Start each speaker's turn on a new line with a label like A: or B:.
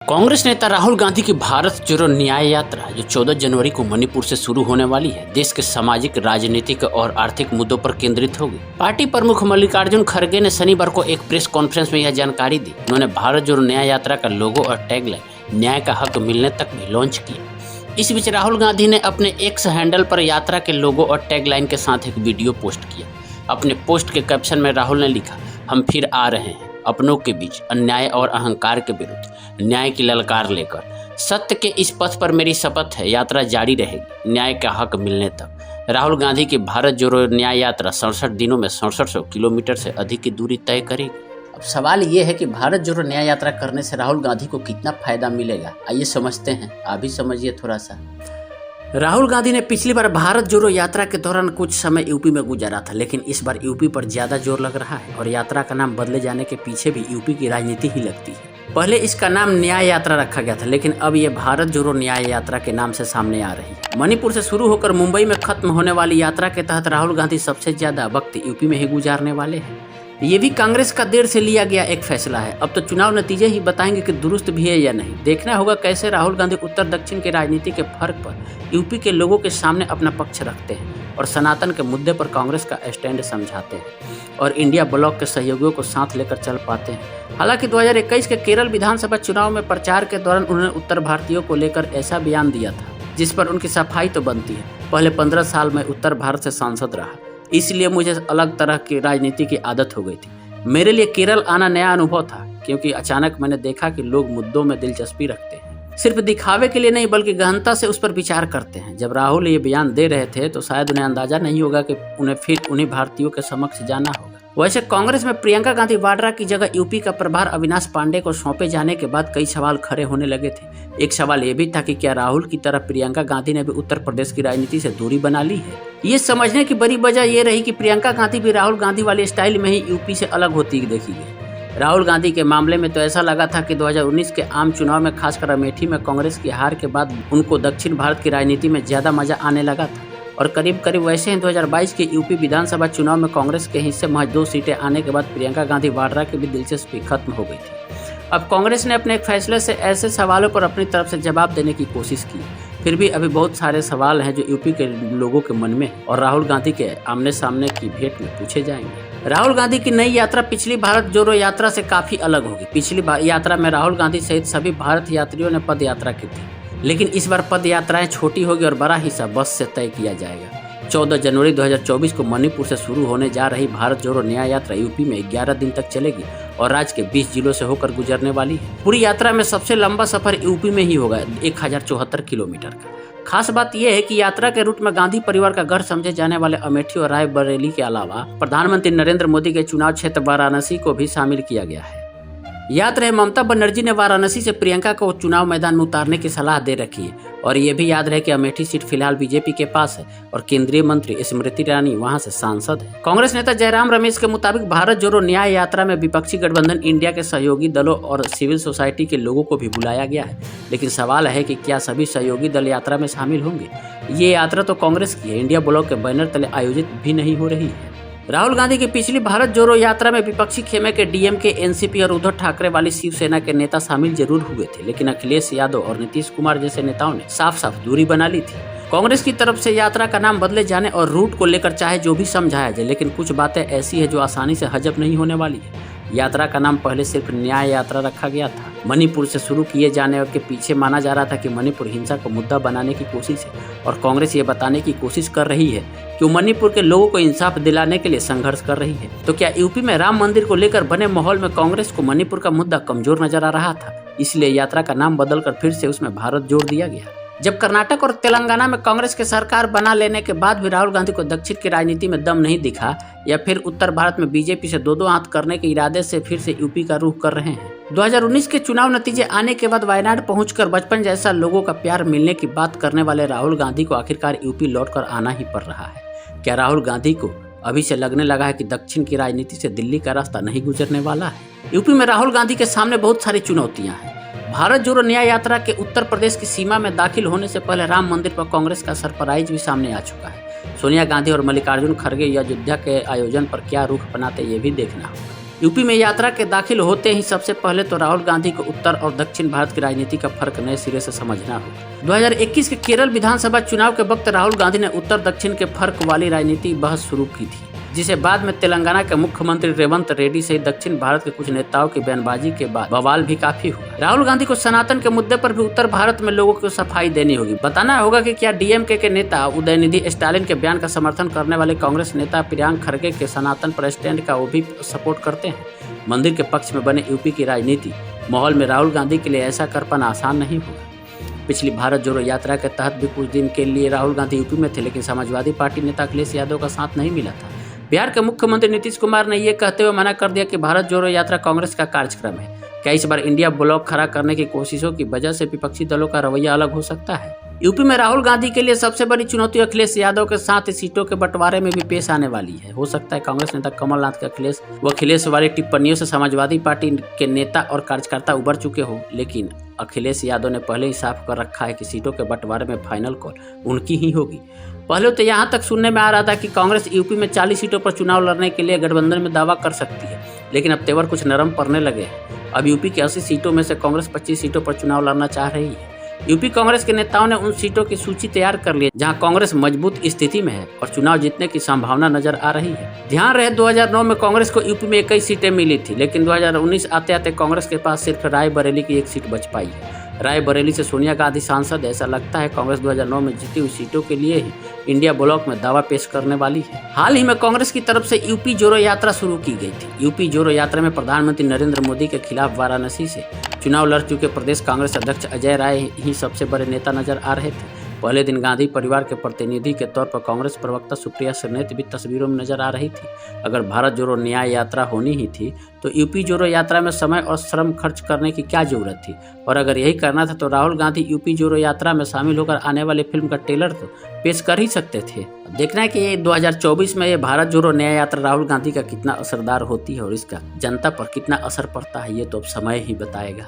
A: कांग्रेस नेता राहुल गांधी की भारत जोड़ो न्याय यात्रा जो 14 जनवरी को मणिपुर से शुरू होने वाली है, देश के सामाजिक, राजनीतिक और आर्थिक मुद्दों पर केंद्रित होगी। पार्टी प्रमुख मल्लिकार्जुन खड़गे ने शनिवार को एक प्रेस कॉन्फ्रेंस में यह जानकारी दी। उन्होंने भारत जोड़ो न्याय यात्रा का लोगो और टैगलाइन न्याय का हक मिलने तक भी लॉन्च किया। इस बीच राहुल गांधी ने अपने एक्स हैंडल पर यात्रा के लोगो और टैगलाइन के साथ एक वीडियो पोस्ट किया। अपने पोस्ट के कैप्शन में राहुल ने लिखा, हम फिर आ रहे हैं अपनों के बीच अन्याय और अहंकार के विरुद्ध न्याय की ललकार लेकर। सत्य के इस पथ पर मेरी शपथ है, यात्रा जारी रहेगी न्याय का हक मिलने तक। राहुल गांधी की भारत जोड़ो न्याय यात्रा 67 दिनों में 6700 किलोमीटर से अधिक की दूरी तय करेगी। अब सवाल ये है कि भारत जोड़ो न्याय यात्रा करने से राहुल गांधी को कितना फायदा मिलेगा, आइए समझते हैं। आप भी समझिए थोड़ा सा। राहुल गांधी ने पिछली बार भारत जोड़ो यात्रा के दौरान कुछ समय यूपी में गुजारा था, लेकिन इस बार यूपी पर ज्यादा जोर लग रहा है और यात्रा का नाम बदले जाने के पीछे भी यूपी की राजनीति ही लगती है। पहले इसका नाम न्याय यात्रा रखा गया था, लेकिन अब ये भारत जोड़ो न्याय यात्रा के नाम से सामने आ रही है। मणिपुर से शुरू होकर मुंबई में खत्म होने वाली यात्रा के तहत राहुल गांधी सबसे ज्यादा वक्त यूपी में ही गुजारने वाले हैं। ये भी कांग्रेस का देर से लिया गया एक फैसला है। अब तो चुनाव नतीजे ही बताएंगे कि दुरुस्त भी है या नहीं। देखना होगा कैसे राहुल गांधी उत्तर दक्षिण के राजनीति के फर्क पर यूपी के लोगों के सामने अपना पक्ष रखते हैं और सनातन के मुद्दे पर कांग्रेस का स्टैंड समझाते हैं और इंडिया ब्लॉक के सहयोगियों को साथ लेकर चल पाते हैं। हालांकि 2021 के केरल विधानसभा चुनाव में प्रचार के दौरान उन्होंने उत्तर भारतीयों को लेकर ऐसा बयान दिया था जिस पर उनकी सफाई तो बनती है। पहले 15 साल में उत्तर भारत से सांसद रहा, इसलिए मुझे अलग तरह की राजनीति की आदत हो गई थी। मेरे लिए केरल आना नया अनुभव था, क्योंकि अचानक मैंने देखा कि लोग मुद्दों में दिलचस्पी रखते हैं, सिर्फ दिखावे के लिए नहीं बल्कि गहनता से उस पर विचार करते हैं। जब राहुल ये बयान दे रहे थे तो शायद उन्हें अंदाजा नहीं होगा कि उन्हें फिर उन्हीं भारतीयों के समक्ष जाना होगा। वैसे कांग्रेस में प्रियंका गांधी वाड्रा की जगह यूपी का प्रभार अविनाश पांडे को सौंपे जाने के बाद कई सवाल खड़े होने लगे थे। एक सवाल ये भी था कि क्या राहुल की तरह प्रियंका गांधी ने भी उत्तर प्रदेश की राजनीति से दूरी बना ली है। ये समझने की बड़ी वजह ये रही कि प्रियंका गांधी भी राहुल गांधी वाले स्टाइल में ही यूपी से अलग होती देखी गई। राहुल गांधी के मामले में तो ऐसा लगा था कि 2019 के आम चुनाव में खासकर अमेठी में कांग्रेस की हार के बाद उनको दक्षिण भारत की राजनीति में ज्यादा मजा आने लगा था। और करीब वैसे ही 2022 के यूपी विधानसभा चुनाव में कांग्रेस के हिस्से महज 2 सीटें आने के बाद प्रियंका गांधी वाड्रा की भी दिलचस्पी खत्म हो गई थी। अब कांग्रेस ने अपने एक फैसले से ऐसे सवालों पर अपनी तरफ से जवाब देने की कोशिश की। फिर भी अभी बहुत सारे सवाल हैं जो यूपी के लोगों के मन में और राहुल गांधी के आमने सामने की भेंट में पूछे जाएंगे। राहुल गांधी की नई यात्रा पिछली भारत जोड़ो यात्रा से काफी अलग होगी। पिछली यात्रा में राहुल गांधी सहित सभी भारत यात्रियों ने पद यात्रा की थी, लेकिन इस बार पद यात्राएं छोटी होगी और बड़ा हिस्सा बस से तय किया जाएगा। 14 जनवरी 2024 को मणिपुर से शुरू होने जा रही भारत जोड़ो न्याय यात्रा यूपी में 11 दिन तक चलेगी और राज्य के 20 जिलों से होकर गुजरने वाली है। पूरी यात्रा में सबसे लंबा सफर यूपी में ही होगा, 1074 किलोमीटर का। खास बात यह है कि यात्रा के रूट में गांधी परिवार का घर समझे जाने वाले अमेठी और रायबरेली के अलावा प्रधानमंत्री नरेंद्र मोदी के चुनाव क्षेत्र वाराणसी को भी शामिल किया गया है। याद रहे ममता बनर्जी ने वाराणसी से प्रियंका को चुनाव मैदान में उतारने की सलाह दे रखी है और ये भी याद रहे कि अमेठी सीट फिलहाल बीजेपी के पास है और केंद्रीय मंत्री स्मृति ईरानी वहां से सांसद है। कांग्रेस नेता जयराम रमेश के मुताबिक भारत जोड़ो न्याय यात्रा में विपक्षी गठबंधन इंडिया के सहयोगी दलों और सिविल सोसाइटी के लोगों को भी बुलाया गया है, लेकिन सवाल है कि क्या सभी सहयोगी दल यात्रा में शामिल होंगे। ये यात्रा तो कांग्रेस की है, इंडिया ब्लॉक के बैनर तले आयोजित भी नहीं हो रही है। राहुल गांधी की पिछली भारत जोड़ो यात्रा में विपक्षी खेमे के डीएमके, एनसीपी और उद्धव ठाकरे वाली शिवसेना के नेता शामिल जरूर हुए थे, लेकिन अखिलेश यादव और नीतीश कुमार जैसे नेताओं ने साफ साफ दूरी बना ली थी। कांग्रेस की तरफ से यात्रा का नाम बदले जाने और रूट को लेकर चाहे जो भी समझाया जाए, लेकिन कुछ बातें ऐसी है जो आसानी से हजम नहीं होने वाली है। यात्रा का नाम पहले सिर्फ न्याय यात्रा रखा गया था। मणिपुर से शुरू किए जाने के पीछे माना जा रहा था कि मणिपुर हिंसा को मुद्दा बनाने की कोशिश है और कांग्रेस ये बताने की कोशिश कर रही है कि वो मणिपुर के लोगों को इंसाफ दिलाने के लिए संघर्ष कर रही है। तो क्या यूपी में राम मंदिर को लेकर बने माहौल में कांग्रेस को मणिपुर का मुद्दा कमजोर नजर आ रहा था, इसलिए यात्रा का नाम बदलकर फिर से उसमें भारत जोड़ दिया गया। जब कर्नाटक और तेलंगाना में कांग्रेस की सरकार बना लेने के बाद भी राहुल गांधी को दक्षिण की राजनीति में दम नहीं दिखा या फिर उत्तर भारत में बीजेपी से दो हाथ करने के इरादे से फिर से यूपी का रुख कर रहे हैं। 2019 के चुनाव नतीजे आने के बाद वायनाड पहुंचकर बचपन जैसा लोगों का प्यार मिलने की बात करने वाले राहुल गांधी को आखिरकार यूपी लौटकर आना ही पड़ रहा है। क्या राहुल गांधी को अभी से लगने लगा है कि दक्षिण की राजनीति से दिल्ली का रास्ता नहीं गुजरने वाला है? यूपी में राहुल गांधी के सामने बहुत सारी चुनौतियां हैं। भारत जोड़ो न्याय यात्रा के उत्तर प्रदेश की सीमा में दाखिल होने से पहले राम मंदिर पर कांग्रेस का सरप्राइज भी सामने आ चुका है। सोनिया गांधी और मल्लिकार्जुन खड़गे अयोध्या के आयोजन पर क्या रुख अपनाते ये भी देखना होगा। यूपी में यात्रा के दाखिल होते ही सबसे पहले तो राहुल गांधी को उत्तर और दक्षिण भारत की राजनीति का फर्क नए सिरे से समझना होगा। 2021 के केरल विधानसभा चुनाव के वक्त राहुल गांधी ने उत्तर दक्षिण के फर्क वाली राजनीति बहस शुरू की थी, जिसे बाद में तेलंगाना के मुख्यमंत्री रेवंत रेड्डी सहित दक्षिण भारत के कुछ नेताओं की बयानबाजी के बाद बवाल भी काफी हुआ। राहुल गांधी को सनातन के मुद्दे पर भी उत्तर भारत में लोगों को सफाई देनी होगी। बताना होगा कि क्या डीएमके के नेता उदयनिधि स्टालिन के बयान का समर्थन करने वाले कांग्रेस नेता प्रियंका खरगे के सनातन पर स्टैंड का वो भी सपोर्ट करते हैं। मंदिर के पक्ष में बने यूपी की राजनीति माहौल में राहुल गांधी के लिए ऐसा कर पाना आसान नहीं होगा। पिछली भारत जोड़ो यात्रा के तहत भी कुछ दिन के लिए राहुल गांधी यूपी में थे, लेकिन समाजवादी पार्टी नेता अखिलेश यादव का साथ नहीं मिला था। बिहार के मुख्यमंत्री नीतीश कुमार ने ये कहते हुए मना कर दिया कि भारत जोड़ो यात्रा कांग्रेस का कार्यक्रम है। क्या इस बार इंडिया ब्लॉक खड़ा करने की कोशिशों की वजह से विपक्षी दलों का रवैया अलग हो सकता है? यूपी में राहुल गांधी के लिए सबसे बड़ी चुनौती अखिलेश यादव के साथ सीटों के बंटवारे में भी पेश आने वाली है। हो सकता है कांग्रेस नेता कमलनाथ के अखिलेश वाली टिप्पणियों से समाजवादी पार्टी के नेता और कार्यकर्ता उबर चुके हो, लेकिन अखिलेश यादव ने पहले ही साफ कर रखा है कि सीटों के बंटवारे में फाइनल कॉल उनकी ही होगी। पहले तो यहाँ तक सुनने में आ रहा था कि कांग्रेस यूपी में 40 सीटों पर चुनाव लड़ने के लिए गठबंधन में दावा कर सकती है, लेकिन अब तेवर कुछ नरम पड़ने लगे हैं। अब यूपी की 80 सीटों में से कांग्रेस 25 सीटों पर चुनाव लड़ना चाह रही है। यूपी कांग्रेस के नेताओं ने उन सीटों की सूची तैयार कर ली जहां कांग्रेस मजबूत स्थिति में है और चुनाव जीतने की संभावना नजर आ रही है। ध्यान रहे 2009 में कांग्रेस को यूपी में 21 सीटें मिली थी, लेकिन 2019 आते आते कांग्रेस के पास सिर्फ रायबरेली की 1 सीट बच पाई है। रायबरेली से सोनिया गांधी सांसद। ऐसा लगता है कांग्रेस 2009 में जीती हुई सीटों के लिए ही इंडिया ब्लॉक में दावा पेश करने वाली है। हाल ही में कांग्रेस की तरफ से यूपी जोड़ो यात्रा शुरू की गई थी। यूपी जोड़ो यात्रा में प्रधानमंत्री नरेंद्र मोदी के खिलाफ वाराणसी से चुनाव लड़ चुके प्रदेश कांग्रेस अध्यक्ष अजय राय ही सबसे बड़े नेता नजर आ रहे थे। पहले दिन गांधी परिवार के प्रतिनिधि के तौर पर कांग्रेस प्रवक्ता सुप्रिया श्रीनेत भी तस्वीरों में नजर आ रही थी। अगर भारत जोड़ो न्याय यात्रा होनी ही थी तो यूपी जोड़ो यात्रा में समय और श्रम खर्च करने की क्या जरूरत थी, और अगर यही करना था तो राहुल गांधी यूपी जोड़ो यात्रा में शामिल होकर आने वाली फिल्म का ट्रेलर तो पेश कर ही सकते थे। देखना है कि ये 2024 में ये भारत जोड़ो न्याय यात्रा राहुल गांधी का कितना असरदार होती है और इसका जनता पर कितना असर पड़ता है, ये तो अब समय ही बताएगा।